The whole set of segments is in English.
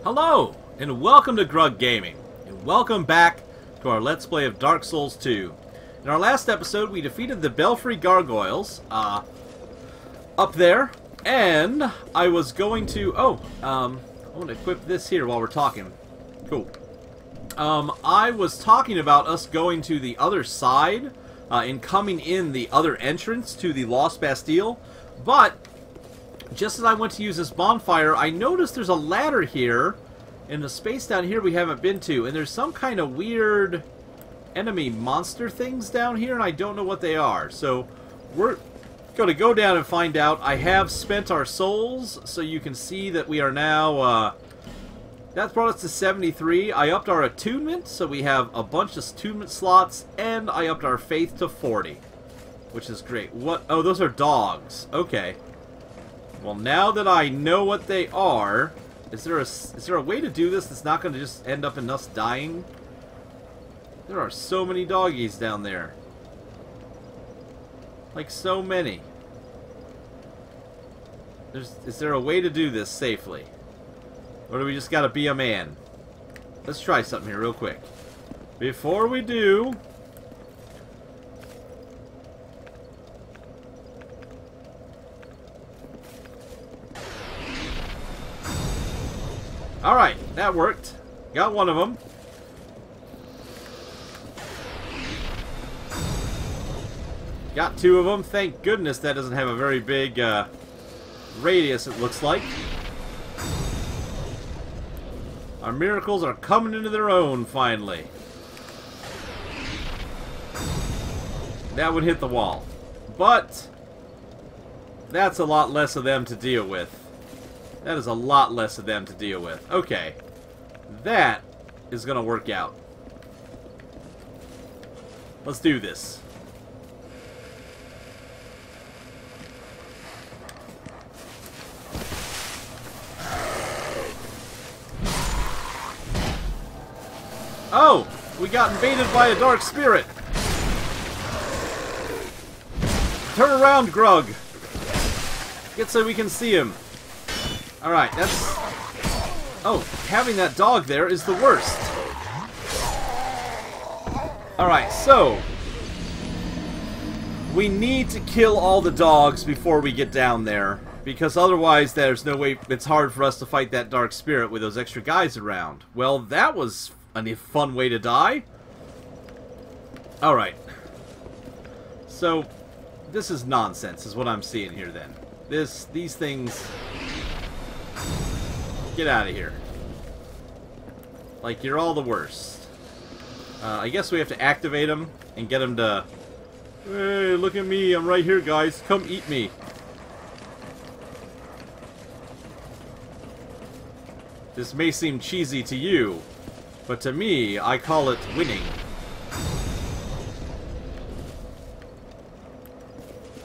Hello, and welcome to Grug Gaming, and welcome back to our Let's Play of Dark Souls 2. In our last episode, we defeated the Belfry Gargoyles, up there, and I was going to, I want to equip this here while we're talking. Cool. I was talking about us going to the other side, and coming in the other entrance to the Lost Bastille, but just as I went to use this bonfire, I noticed there's a ladder here in the space down here we haven't been to, and there's some kind of weird enemy monster things down here, and I don't know what they are. So we're going to go down and find out. I have spent our souls, so you can see that we are now, that's brought us to 73. I upped our attunement, so we have a bunch of attunement slots, and I upped our faith to 40, which is great. What? Oh, those are dogs. Okay. Well, now that I know what they are, is there a way to do this that's not going to just end up in us dying? There are so many doggies down there. Like, so many. Is there a way to do this safely? Or do we just gotta be a man? Let's try something here real quick. Before we do... Alright, that worked. Got one of them. Got two of them. Thank goodness that doesn't have a very big radius, it looks like. Our miracles are coming into their own, finally. That would hit the wall. But that's a lot less of them to deal with. That is a lot less of them to deal with. Okay. That is going to work out. Let's do this. Oh! We got invaded by a dark spirit! Turn around, Grug! Get so we can see him. Alright, that's... Oh, having that dog there is the worst. Alright, so... we need to kill all the dogs before we get down there, because otherwise there's no way... it's hard for us to fight that dark spirit with those extra guys around. Well, that was a fun way to die. Alright. So, this is nonsense, is what I'm seeing here then. These things... get out of here. Like, you're all the worst. I guess we have to activate them and get them to... Hey, look at me, I'm right here, guys. Come eat me. This may seem cheesy to you, but to me, I call it winning.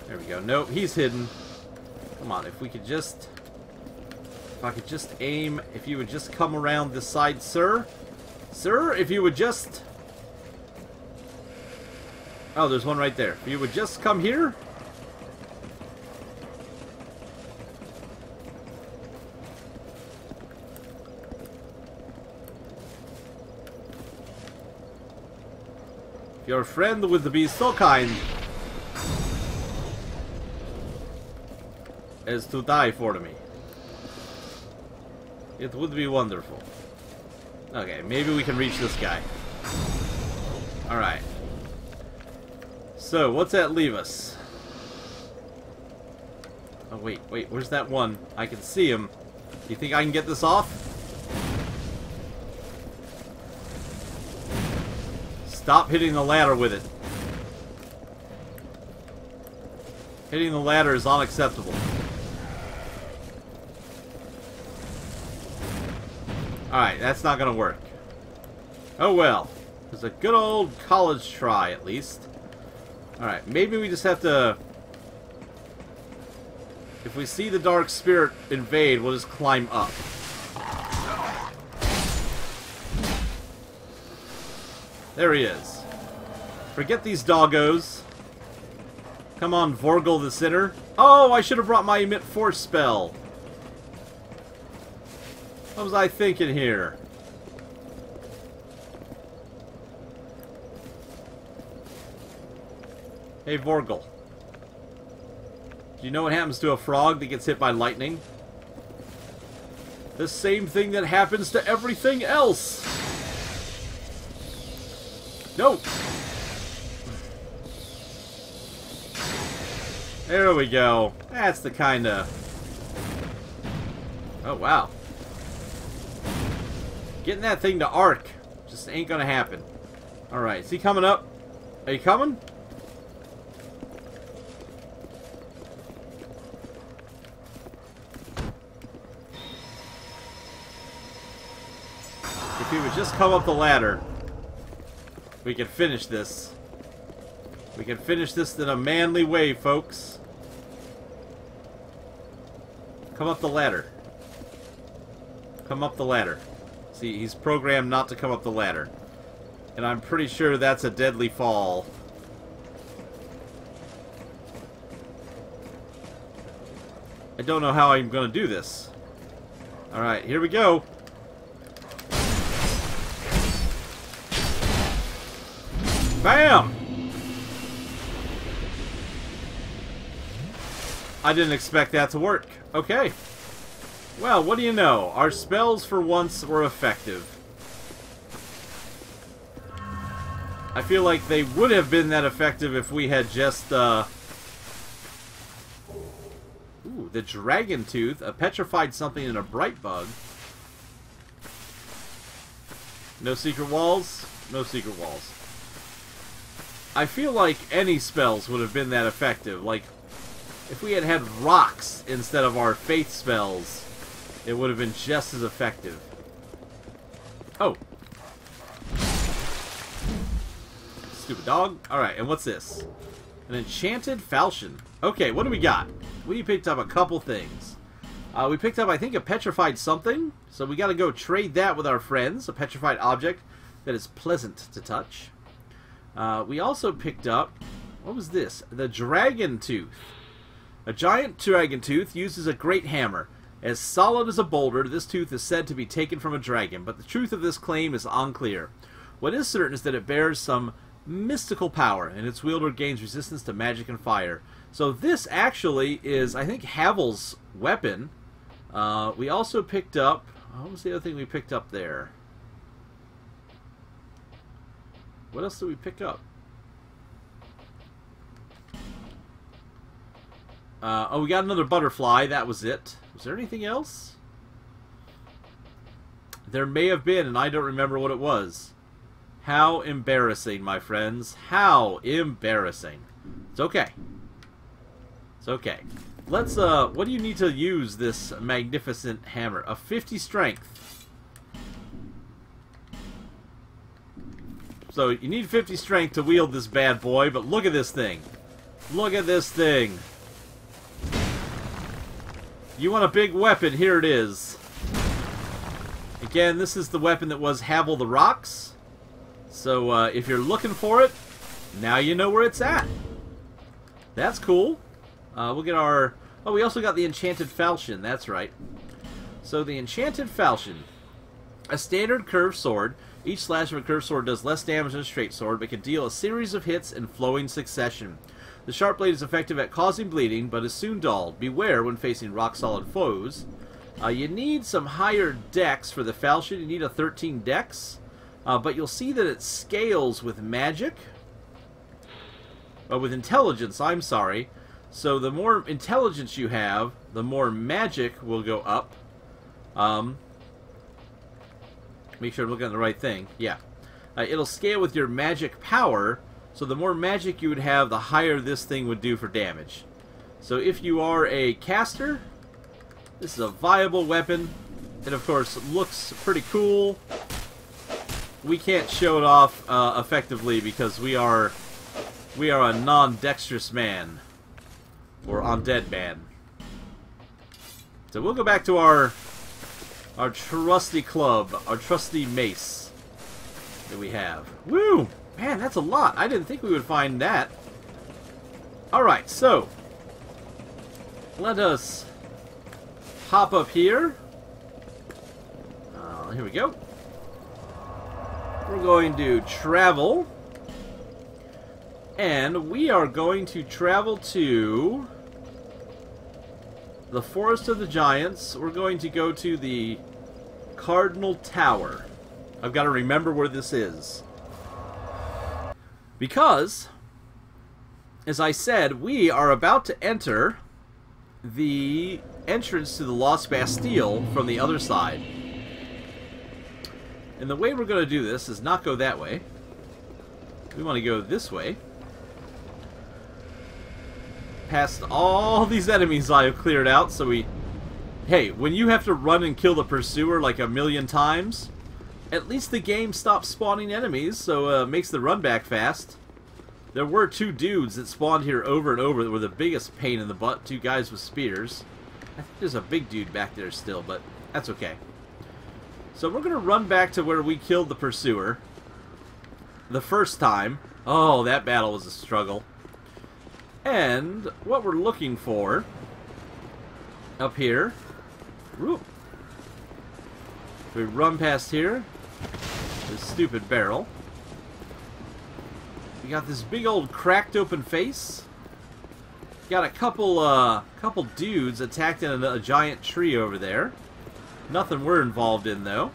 There we go. Nope, he's hidden. Come on, if we could just... if I could just aim, if you would just come around this side, sir. Sir, if you would just... oh, there's one right there. If you would just come here. Your friend would be so kind as to die for me. It would be wonderful. Okay, maybe we can reach this guy. Alright. So, what's that leave us? Oh, wait, where's that one? I can see him. Do you think I can get this off? Stop hitting the ladder with it. Hitting the ladder is unacceptable. Alright, that's not gonna work. Oh well. It was a good old college try, at least. Alright, maybe we just have to... if we see the dark spirit invade, we'll just climb up. There he is. Forget these doggos. Come on, Vorgel the Sinner. Oh, I should have brought my Emit Force spell. What was I thinking here? Hey, Vorgel. Do you know what happens to a frog that gets hit by lightning? The same thing that happens to everything else. No. There we go. That's the kind of... Oh, wow. Getting that thing to arc just ain't gonna happen. Alright, is he coming up? Are you coming? If he would just come up the ladder, we can finish this. We can finish this in a manly way, folks. Come up the ladder. Come up the ladder. See, he's programmed not to come up the ladder. And I'm pretty sure that's a deadly fall. I don't know how I'm going to do this. Alright, here we go. Bam! I didn't expect that to work. Okay. Well, what do you know? Our spells for once were effective. I feel like they would have been that effective if we had just, Ooh, the Dragon Tooth, a petrified something, and a bright bug. No secret walls? No secret walls. I feel like any spells would have been that effective. Like, if we had had rocks instead of our faith spells, it would have been just as effective. Oh. Stupid dog. Alright, and what's this? An enchanted falchion. Okay, what do we got? We picked up a couple things. We picked up, I think, a petrified something. So we gotta go trade that with our friends. A petrified object that is pleasant to touch. We also picked up... What was this? The Dragon Tooth. A giant dragon tooth used as a great hammer. As solid as a boulder, this tooth is said to be taken from a dragon, but the truth of this claim is unclear. What is certain is that it bears some mystical power, and its wielder gains resistance to magic and fire. So this actually is, I think, Havel's weapon. We also picked up... What was the other thing we picked up there? What else did we pick up? Oh, we got another butterfly. That was it. Was there anything else? There may have been, and I don't remember what it was. How embarrassing, my friends. How embarrassing. It's okay. It's okay. Let's, what do you need to use this magnificent hammer? A 50 strength. So, you need 50 strength to wield this bad boy, but look at this thing. Look at this thing. You want a big weapon, here it is. Again, this is the weapon that was Havel the Rocks. So, if you're looking for it, now you know where it's at. That's cool. We'll get our... Oh, we also got the Enchanted Falchion, that's right. So, the Enchanted Falchion. A standard curved sword. Each slash of a curved sword does less damage than a straight sword, but can deal a series of hits in flowing succession. The sharp blade is effective at causing bleeding, but is soon dulled. Beware when facing rock-solid foes. You need some higher dex for the falchion. You need a 13 dex. But you'll see that it scales with magic. With intelligence, I'm sorry. So the more intelligence you have, the more magic will go up. Make sure I'm looking at the right thing. Yeah. It'll scale with your magic power. So the more magic you would have, the higher this thing would do for damage. So if you are a caster, this is a viable weapon. It, of course, looks pretty cool. We can't show it off effectively because we are a non-dexterous man. Or undead man. So we'll go back to our trusty club, our trusty mace that we have. Woo! Man, that's a lot. I didn't think we would find that. Alright, so let us hop up here. here we go. We're going to travel. And we are going to travel to the Forest of the Giants. We're going to go to the Cardinal Tower. I've got to remember where this is. Because, as I said, we are about to enter the entrance to the Lost Bastille from the other side. And the way we're going to do this is not go that way. We want to go this way. Past all these enemies I have cleared out, so we... Hey, when you have to run and kill the pursuer like a million times, at least the game stops spawning enemies, so makes the run back fast. There were 2 dudes that spawned here over and over that were the biggest pain in the butt. 2 guys with spears. I think there's a big dude back there still, but that's okay. So we're going to run back to where we killed the pursuer the first time. Oh, that battle was a struggle. And what we're looking for up here, whoop, we run past here, this stupid barrel. We got this big old cracked open face. Got a couple dudes attacked in a giant tree over there. Nothing we're involved in though.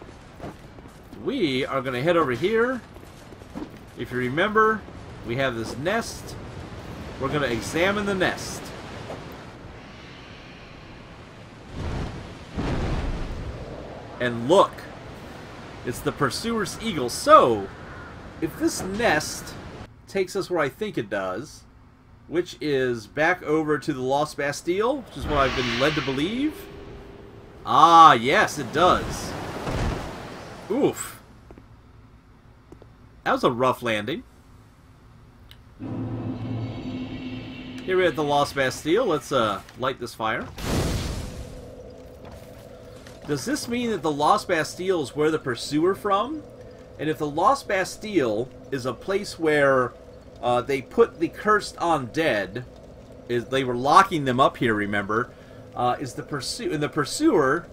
We are going to head over here. If you remember, we have this nest. We're going to examine the nest. And look, it's the pursuer's eagle. So, if this nest takes us where I think it does, which is back over to the Lost Bastille, which is what I've been led to believe. Ah, yes, it does. Oof. That was a rough landing. Here we're at the Lost Bastille. Let's light this fire. Does this mean that the Lost Bastille is where the pursuer from? And if the Lost Bastille is a place where they put the cursed undead, they were locking them up here, remember, is the pursuer,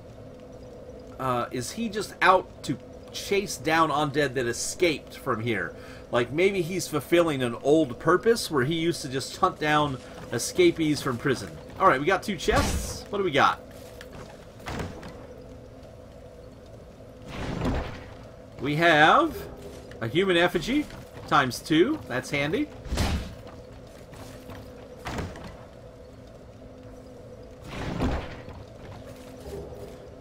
is he just out to chase down undead that escaped from here? Like maybe he's fulfilling an old purpose where he used to just hunt down escapees from prison. Alright, we got 2 chests. What do we got? We have a human effigy times 2. That's handy.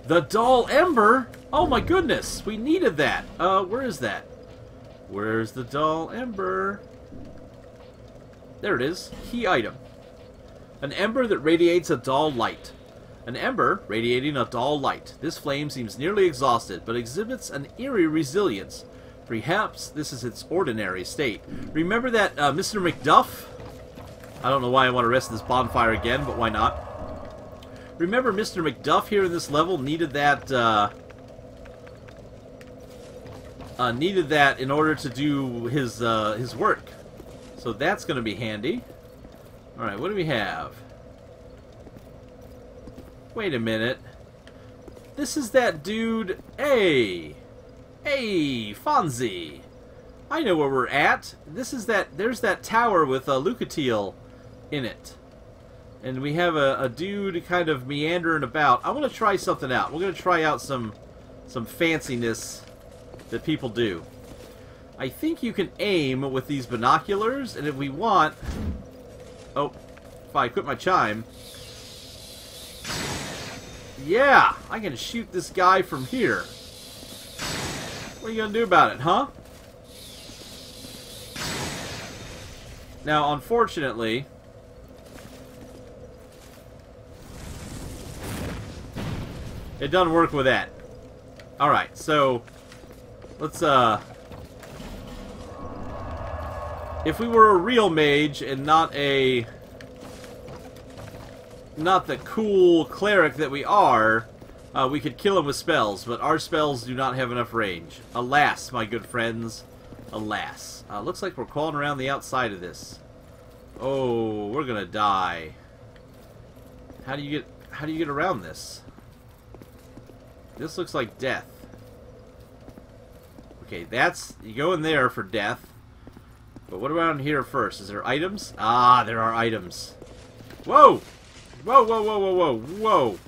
The dull ember? Oh my goodness, we needed that. Where is that? Where's the dull ember? There it is. Key item. An ember that radiates a dull light. An ember radiating a dull light. This flame seems nearly exhausted, but exhibits an eerie resilience. Perhaps this is its ordinary state. Remember that Mr. McDuff? I don't know why I want to rest this bonfire again, but why not? Remember Mr. McDuff here in this level needed that in order to do his work. So that's going to be handy. Alright, what do we have? Wait a minute. This is that dude. Hey! Hey, Fonzie! I know where we're at. This is that. There's that tower with Lucatiel in it. And we have a dude kind of meandering about. I want to try something out. We're going to try out some fanciness that people do. I think you can aim with these binoculars, and if we want... Oh, if I quit my chime... Yeah, I can shoot this guy from here. What are you going to do about it, huh? Now, unfortunately... it doesn't work with that. Alright, so... let's, if we were a real mage and not the cool cleric that we are, we could kill him with spells, but our spells do not have enough range. Alas, my good friends. Alas. Looks like we're crawling around the outside of this. Oh, we're gonna die. How do you get around this? This looks like death. Okay, that's... You go in there for death. But what about in here first? Is there items? Ah, there are items. Whoa! Whoa, whoa, whoa, whoa, whoa, whoa!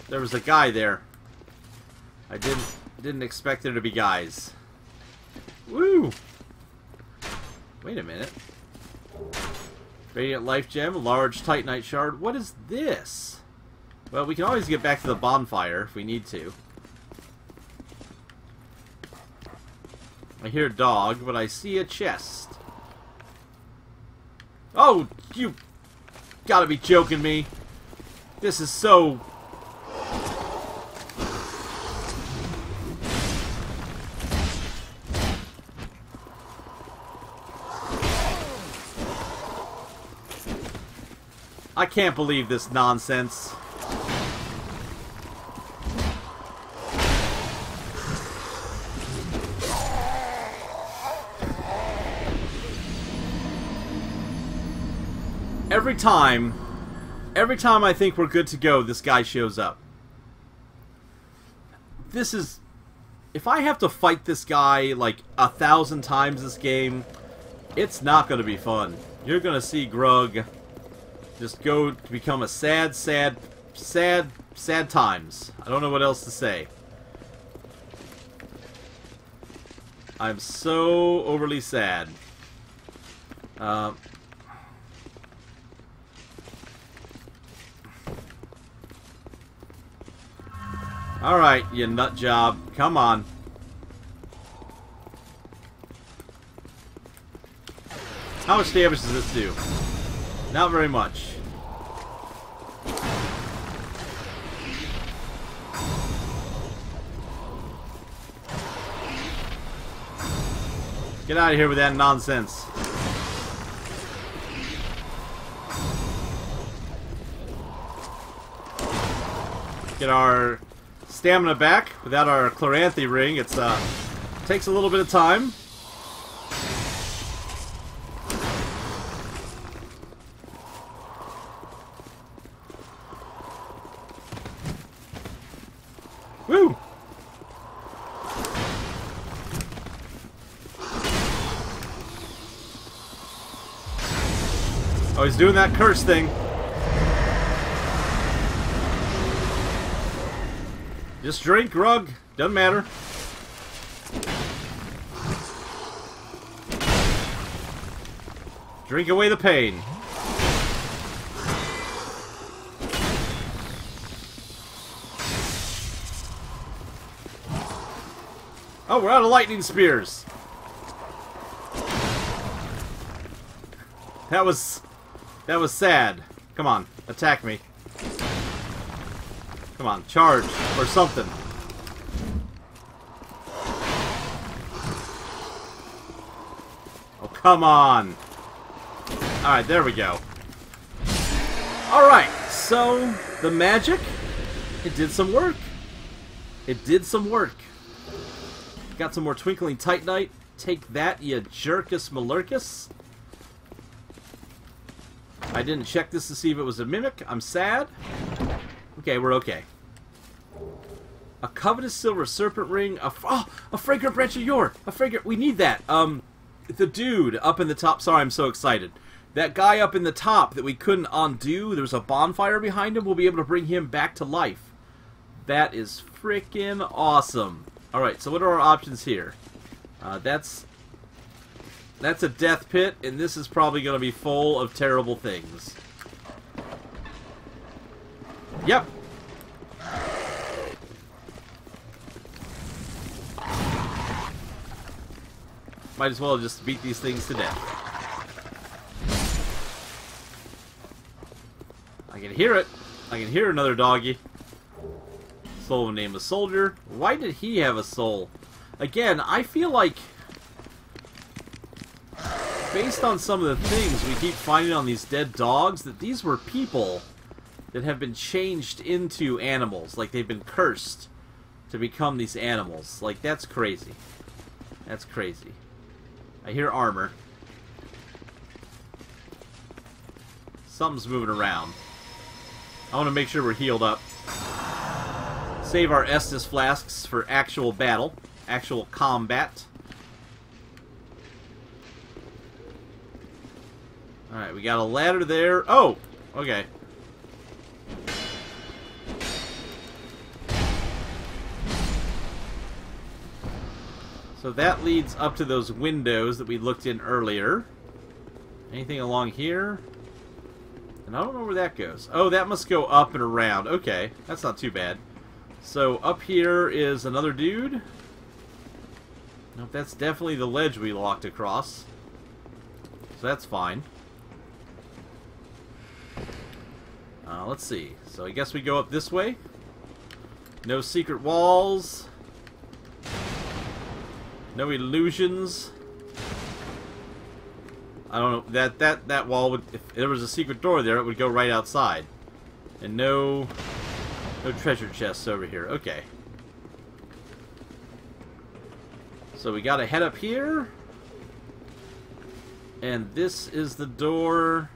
There was a guy there. I didn't expect there to be guys. Woo! Wait a minute. Radiant Life Gem, large Titanite Shard. What is this? Well, we can always get back to the bonfire if we need to. I hear a dog, but I see a chest. Oh, you gotta be joking me. This is so... I can't believe this nonsense. Every time I think we're good to go, this guy shows up. This is... If I have to fight this guy like 1,000 times this game, it's not going to be fun. You're going to see Grug just go to become a sad times. I don't know what else to say. I'm so overly sad. Alright, you nut job. Come on. How much damage does this do? Not very much. Get out of here with that nonsense. Get our stamina back without our Chloranthy ring. It's takes a little bit of time. Woo! Oh, he's doing that curse thing. Just drink, Rug. Doesn't matter. Drink away the pain. Oh, we're out of lightning spears. That was sad. Come on, attack me. Come on, charge or something. Oh, come on. Alright, there we go. Alright, so the magic, it did some work. It did some work. Got some more Twinkling Titanite. Take that, you jerkus malurkus. I didn't check this to see if it was a mimic. I'm sad. Okay, we're okay. A covetous silver serpent ring. A fragrant branch of yore. A fragrant. We need that. The dude up in the top. Sorry, I'm so excited. That guy up in the top that we couldn't undo. There's a bonfire behind him. We'll be able to bring him back to life. That is freaking awesome. All right. So what are our options here? That's a death pit, and this is probably going to be full of terrible things. Yep. Might as well just beat these things to death. I can hear it. I can hear another doggy. Soul of a nameless soldier. Why did he have a soul? Again, I feel like, based on some of the things we keep finding on these dead dogs, that these were people that have been changed into animals. Like they've been cursed to become these animals. Like, that's crazy. That's crazy. I hear armor. Something's moving around. I want to make sure we're healed up. Save our Estus flasks for actual battle, actual combat. Alright, we got a ladder there. Oh! Okay. So that leads up to those windows that we looked in earlier. Anything along here? And I don't know where that goes. Oh, that must go up and around. Okay, that's not too bad. So up here is another dude. Nope, that's definitely the ledge we walked across. So that's fine. Let's see. So I guess we go up this way. No secret walls. No illusions. I don't know. That wall would, if there was a secret door there, it would go right outside. And no treasure chests over here. Okay. So we gotta head up here. And this is the door.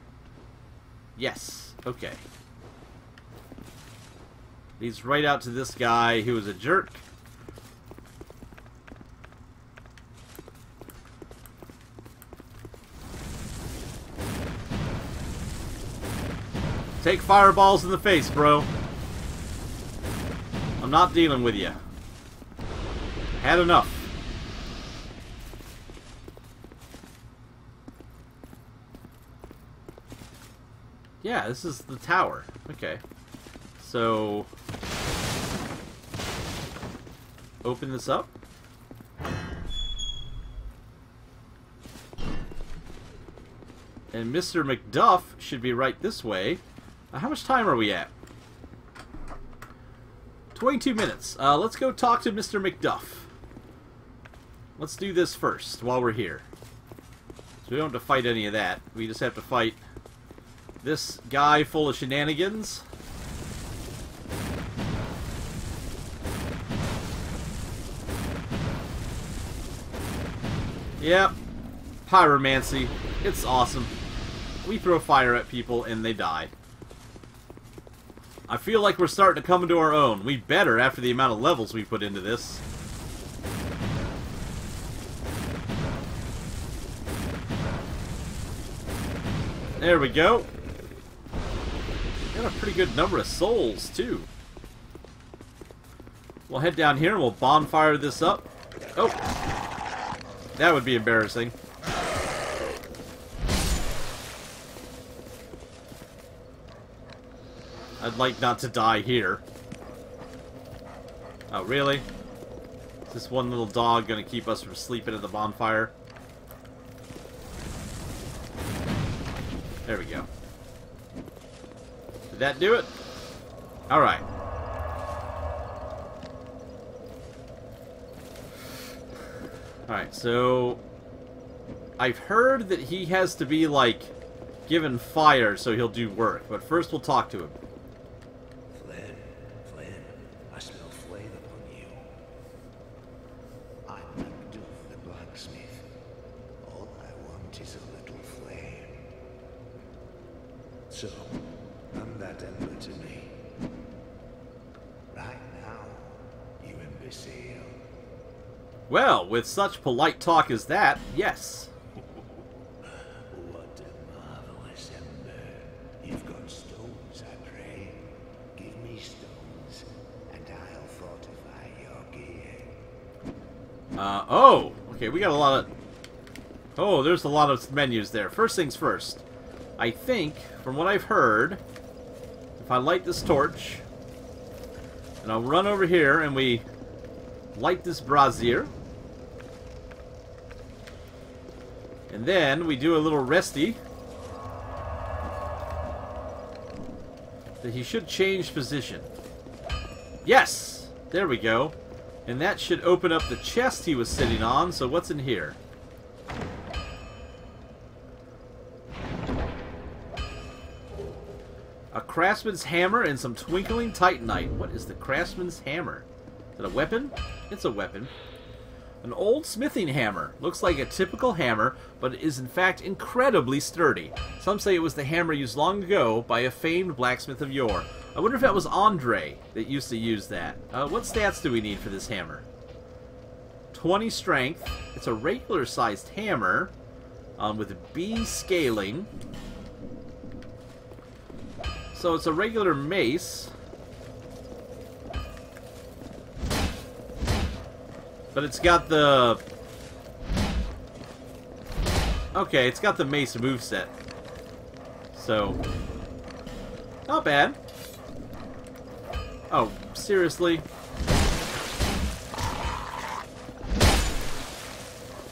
Yes. Okay. Leads right out to this guy who was a jerk. Take fireballs in the face, bro. I'm not dealing with you. Had enough. Yeah, this is the tower. Okay. So, open this up. And Mr. McDuff should be right this way. How much time are we at? 22 minutes. Let's go talk to Mr. McDuff. Let's do this first while we're here. So we don't have to fight any of that. We just have to fight this guy full of shenanigans. Yep. Pyromancy. It's awesome. We throw fire at people and they die. I feel like we're starting to come into our own. We better after the amount of levels we put into this. There we go. Got a pretty good number of souls, too. We'll head down here and we'll bonfire this up. Oh! That would be embarrassing. I'd like not to die here. Oh, really? Is this one little dog gonna keep us from sleeping at the bonfire? There we go. Did that do it? Alright. Alright, so I've heard that he has to be, like, given fire so he'll do work. But first we'll talk to him. Flynn, I smell flame upon you. I'm Macduff the blacksmith. All I want is a little flame. So, I'm that ember to me. Right now, you imbecile. Well, with such polite talk as that, yes. What a marvelous ember. You've got stones, I pray. Give me stones, and I'll fortify your gear. Oh! Okay, we got a lot of... Oh, there's a lot of menus there. First things first. I think, from what I've heard, if I light this torch, and I'll run over here and we light this brazier, and then we do a little resty, that he should change position. Yes! There we go. And that should open up the chest he was sitting on, so what's in here? A craftsman's hammer and some twinkling titanite. What is the craftsman's hammer? Is it a weapon? It's a weapon. An old smithing hammer. Looks like a typical hammer, but it is in fact incredibly sturdy. Some say it was the hammer used long ago by a famed blacksmith of yore. I wonder if that was Andre that used to use that. What stats do we need for this hammer? 20 strength. It's a regular-sized hammer with B scaling. So it's a regular mace. But it's got the... Okay, it's got the mace moveset. So... Not bad. Oh, seriously?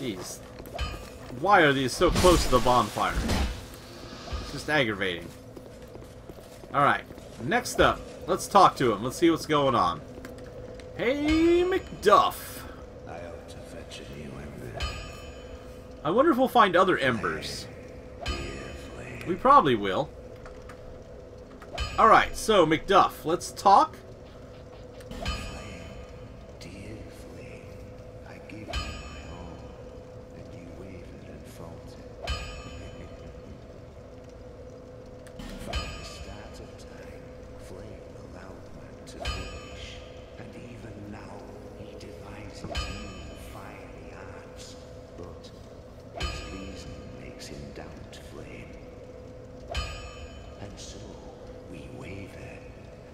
Jeez. Why are these so close to the bonfire? It's just aggravating. Alright, next up. Let's talk to him. Let's see what's going on. Hey, McDuff. I ought to fetch a new ember. I wonder if we'll find other embers. We probably will. Alright, so McDuff, let's talk. Dear flame, I give you my all, and you wavered and faltered. From the start of time, flame allowed man to flourish, and even now he devises new fiery arts, but his reason makes him doubt flame. And so we waver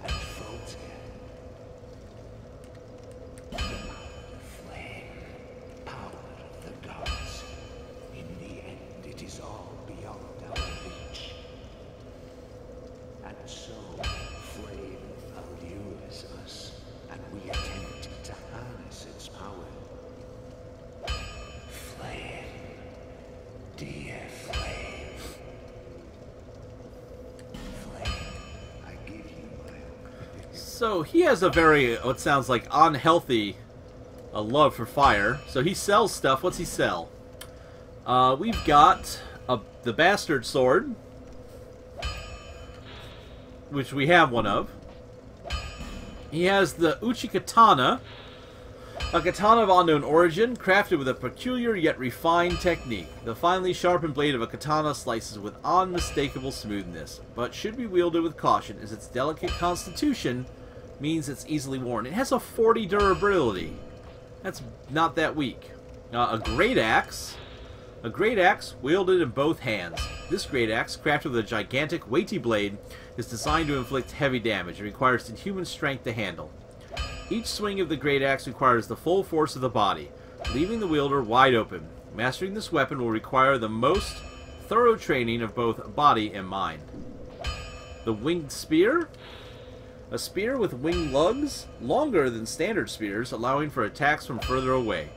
and falter. The power of flame, power of the gods. In the end, it is all beyond our reach. And so, flame allures us, and we attempt to harness its power. Flame, dear flame. So he has a very, what sounds like unhealthy love for fire. So he sells stuff. What's he sell? We've got the Bastard Sword, which we have one of. He has the Uchi Katana, a katana of unknown origin, crafted with a peculiar yet refined technique. The finely sharpened blade of a katana slices with unmistakable smoothness, but should be wielded with caution, as its delicate constitution means it's easily worn. It has a 40 durability. That's not that weak. A great axe. A great axe wielded in both hands. This great axe, crafted with a gigantic, weighty blade, is designed to inflict heavy damage. It requires inhuman strength to handle. Each swing of the great axe requires the full force of the body, leaving the wielder wide open. Mastering this weapon will require the most thorough training of both body and mind. The Winged Spear. A spear with winged lugs, longer than standard spears, allowing for attacks from further away.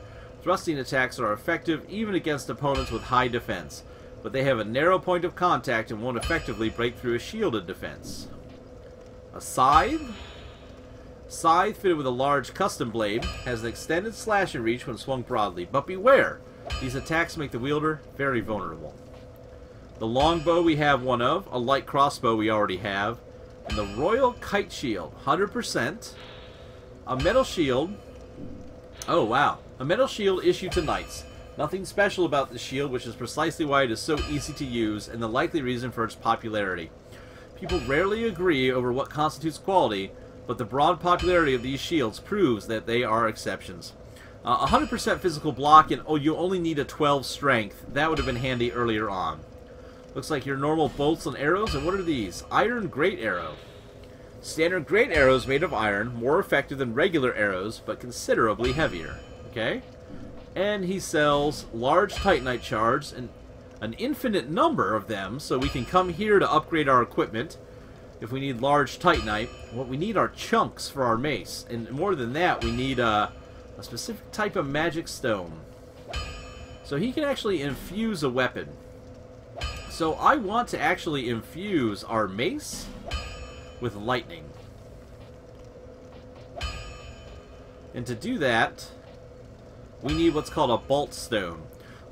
Thrusting attacks are effective even against opponents with high defense, but they have a narrow point of contact and won't effectively break through a shielded defense. A Scythe. Scythe, fitted with a large custom blade, has an extended slashing reach when swung broadly, but beware! These attacks make the wielder very vulnerable. The longbow we have one of, a light crossbow we already have, and the Royal Kite Shield, 100%. A metal shield. Oh, wow. A metal shield issued to knights. Nothing special about the shield, which is precisely why it is so easy to use, and the likely reason for its popularity. People rarely agree over what constitutes quality, but the broad popularity of these shields proves that they are exceptions. 100% physical block, and you only need a 12 strength. That would have been handy earlier on. Looks like your normal bolts and arrows, and what are these? Iron Great Arrow. Standard great arrows made of iron, more effective than regular arrows, but considerably heavier. Okay? And he sells large Titanite shards, and an infinite number of them, so we can come here to upgrade our equipment if we need large Titanite. What we need are chunks for our mace, and more than that, we need a specific type of magic stone. So he can actually infuse a weapon. So I want to actually infuse our mace with lightning. And to do that, we need what's called a bolt stone.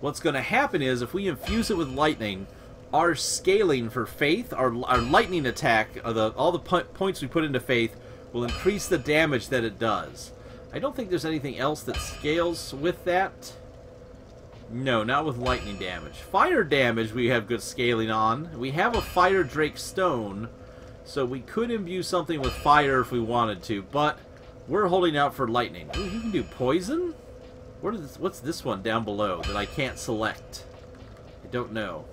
What's going to happen is, if we infuse it with lightning, our scaling for faith, our lightning attack, all the points we put into faith, will increase the damage that it does. I don't think there's anything else that scales with that. No, not with lightning damage. Fire damage we have good scaling on. We have a Fire Drake Stone, So we could imbue something with fire if we wanted to, but we're holding out for lightning. Ooh, you can do poison? What's this one down below that I can't select? I don't know.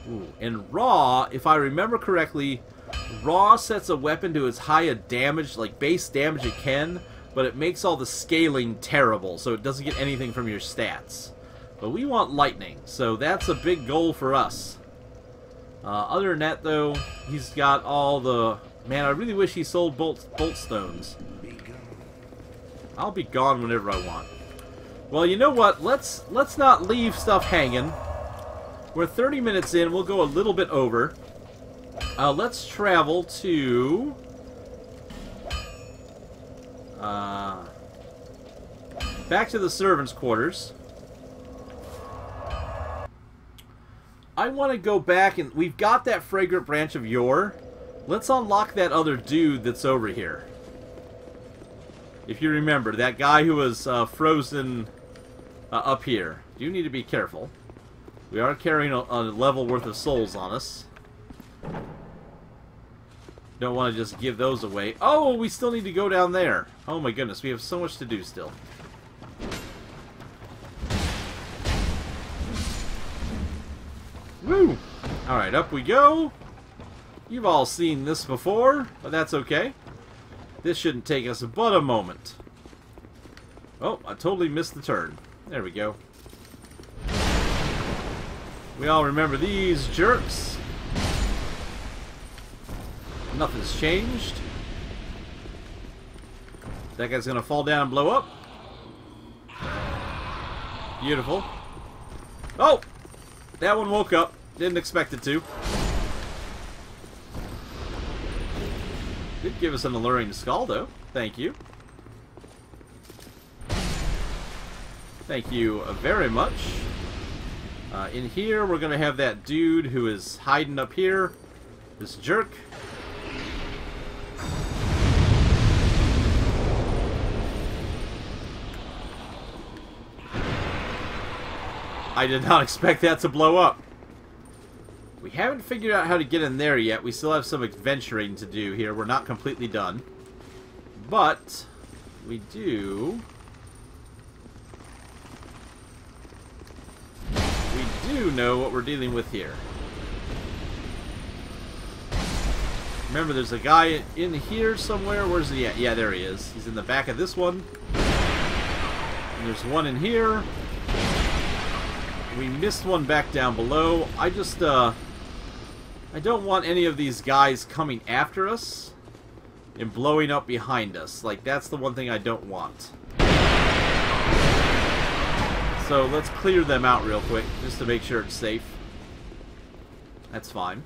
Ooh, and raw, if I remember correctly, raw sets a weapon to as high a damage, like base damage it can, but it makes all the scaling terrible, so it doesn't get anything from your stats. But we want lightning, so that's a big goal for us. Other than that, though, he's got all the... Man, I really wish he sold bolt stones. I'll be gone whenever I want. Well, you know what? Let's not leave stuff hanging. We're 30 minutes in. We'll go a little bit over. Let's travel to... back to the servants' quarters. I want to go back and... We've got that fragrant branch of yore. Let's unlock that other dude that's over here. If you remember, that guy who was frozen up here. You need to be careful. We are carrying a level worth of souls on us. Don't want to just give those away. Oh, we still need to go down there. Oh my goodness, we have so much to do still. Woo! Alright, up we go. You've all seen this before, but that's okay. This shouldn't take us but a moment. Oh, I totally missed the turn. There we go. We all remember these jerks. Nothing's changed. That guy's gonna fall down and blow up. Beautiful. Oh! That one woke up. Didn't expect it to. Did give us an alluring skull, though. Thank you. Thank you very much. In here, we're going to have that dude who is hiding up here. This jerk. I did not expect that to blow up. We haven't figured out how to get in there yet. We still have some adventuring to do here. We're not completely done. But we do... We do know what we're dealing with here. Remember, there's a guy in here somewhere. Where's he at? Yeah, there he is. He's in the back of this one. And there's one in here. We missed one back down below. I just, I don't want any of these guys coming after us and blowing up behind us. Like, that's the one thing I don't want. So let's clear them out real quick, just to make sure it's safe. That's fine.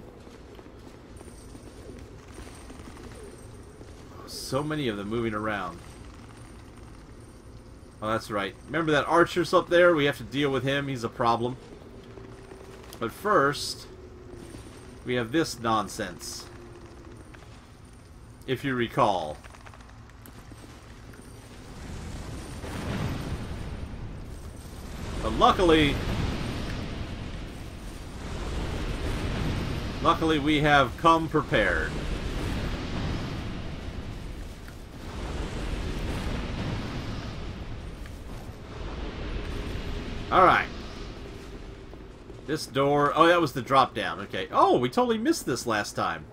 So many of them moving around. Oh, that's right. Remember that archer's up there? We have to deal with him. He's a problem. But first, we have this nonsense. If you recall. But luckily we have come prepared. Alright. This door... Oh, that was the drop down. Okay. Oh, we totally missed this last time.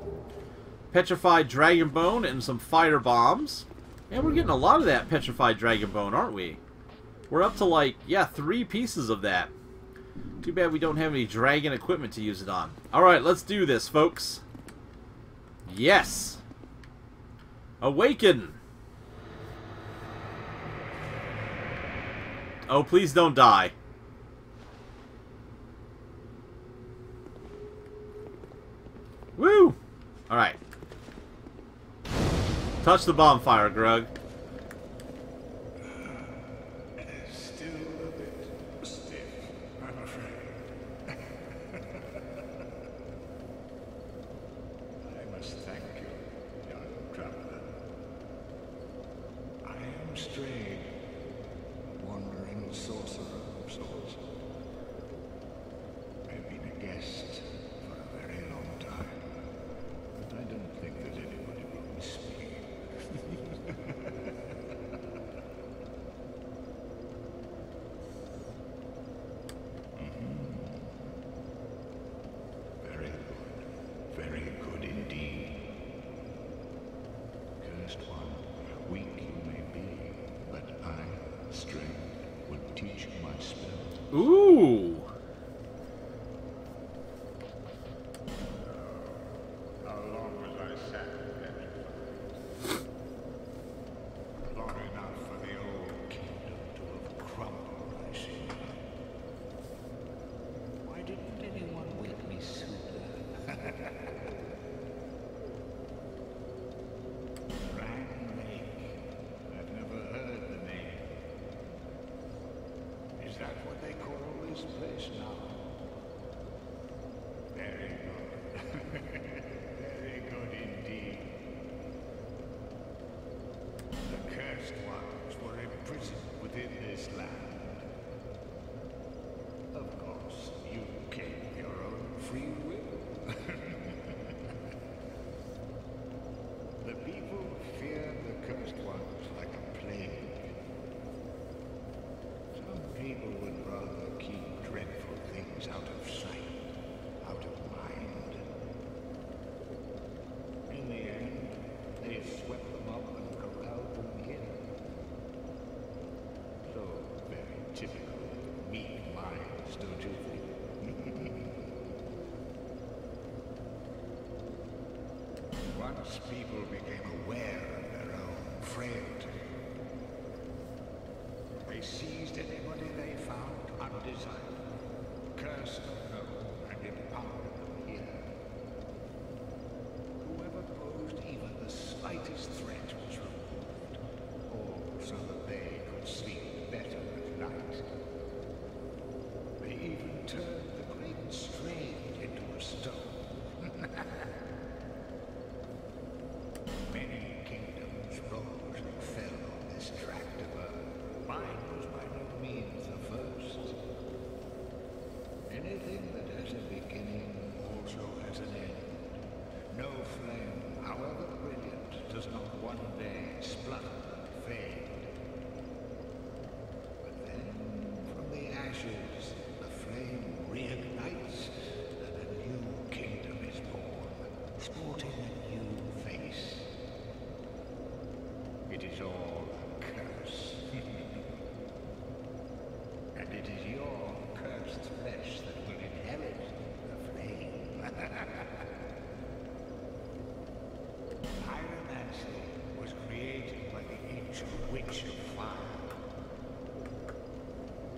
Petrified dragon bone and some fire bombs. And we're getting a lot of that petrified dragon bone, aren't we? We're up to, like, yeah, 3 pieces of that. Too bad we don't have any dragon equipment to use it on. Alright, let's do this, folks. Yes! Awaken! Oh, please don't die. Woo! Alright. Touch the bonfire, Grug. Still a bit stiff, I'm afraid. I must thank you, young traveler. I am Straid, wandering sorcerer of sorts. I've been a guest for a very long time, but spells. Ooh. How long was I sat petrified? Long enough for the old kingdom to have crumbled, I see. Why didn't anyone wake me sooner? Grand Lake. I've never heard the name. Is that what they call this place now? Very good. Very good indeed. The cursed ones were imprisoned within this land. Of course, you came of your own free will. The people fear the cursed ones like a plague. Some people would rather keep dreadful things out of sight, out of mind. In the end, they swept them up and corralled them in. So very typical meek minds, don't you think? Once people became aware of their own frailty, they seized anybody they found undesirable, cursed or no, and impounded them here. Whoever posed even the slightest threat was removed, all so that they could sleep better at night. They even turned the great Straid into a stone. Many kingdoms rose and fell on this tract of earth. Mine was by no means the first. Anything that has a beginning also has an end. No flame, however brilliant, does not one day splutter and fade. But then, from the ashes, the flame reignites, and a new kingdom is born, sporting a new face. It is all a curse. And it is your cursed flesh that will inherit the flame. Pyromancy was created by the ancient witch of fire.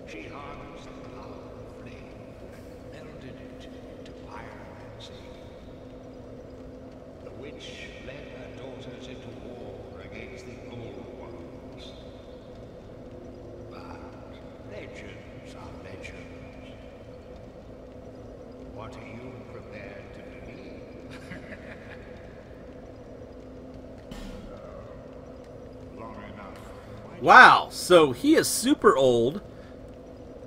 She harnessed the power of flame and melded it into pyromancy. The witch led her daughters into war against the old ones. But legends are legends. What are you prepared to believe? Long enough. Wow, so he is super old.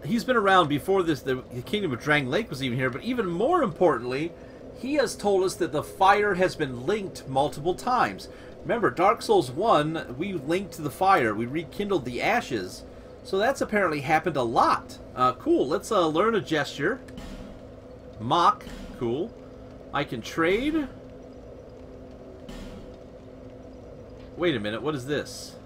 He's been around before the Kingdom of Drang Lake was even here, but even more importantly, he has told us that the fire has been linked multiple times. Remember, Dark Souls 1, we linked to the fire. We rekindled the ashes. So that's apparently happened a lot. Cool, let's learn a gesture. Mock, cool. I can trade. Wait a minute, what is this?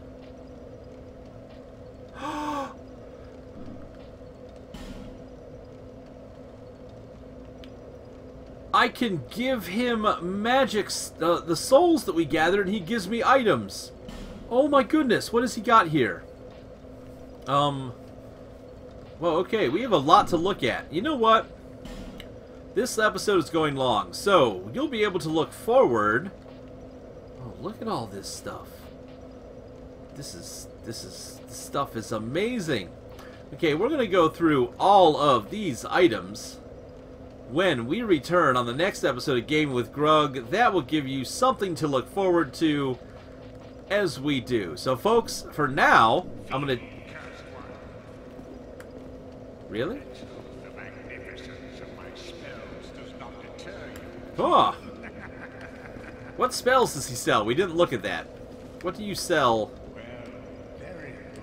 I can give him magic, the souls that we gathered, and he gives me items. Oh my goodness, what has he got here? Well, okay, we have a lot to look at. You know what? This episode is going long, so you'll be able to look forward. Oh, look at all this stuff. This stuff is amazing. Okay, we're going to go through all of these items. When we return on the next episode of Gaming with Grug, that will give you something to look forward to as we do. So, folks, for now, I'm going to... Really? The magnificence of my spells does not deter you. Oh! What spells does he sell? We didn't look at that. What do you sell? Well, very good.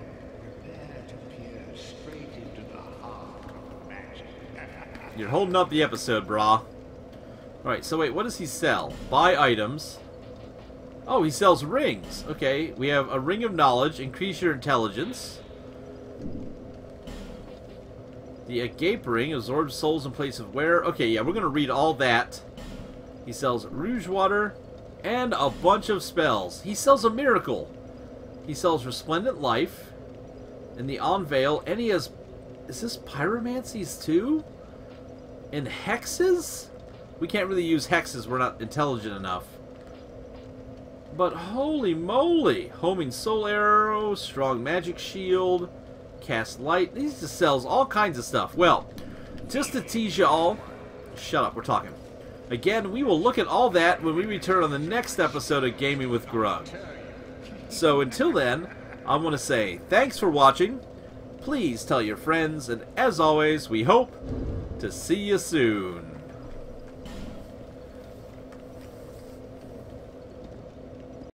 Prepare to peer straight into the heart of magic. You're holding up the episode, brah. Alright, so wait, what does he sell? Buy items. Oh, he sells rings. Okay, we have a ring of knowledge. Increase your intelligence. The Agape Ring absorbs souls in place of wear. Okay, yeah, we're going to read all that. He sells Rouge Water and a bunch of spells. He sells a Miracle. He sells Resplendent Life and the Unveil. And he has... Is this Pyromancies too? And Hexes? We can't really use Hexes. We're not intelligent enough. But holy moly. Homing Soul Arrow, Strong Magic Shield, Cast Light. These just sells all kinds of stuff. Well, just to tease you all... Shut up, we're talking. Again, we will look at all that when we return on the next episode of Gaming with Grug. So until then, I want to say thanks for watching. Please tell your friends, and as always, we hope to see you soon.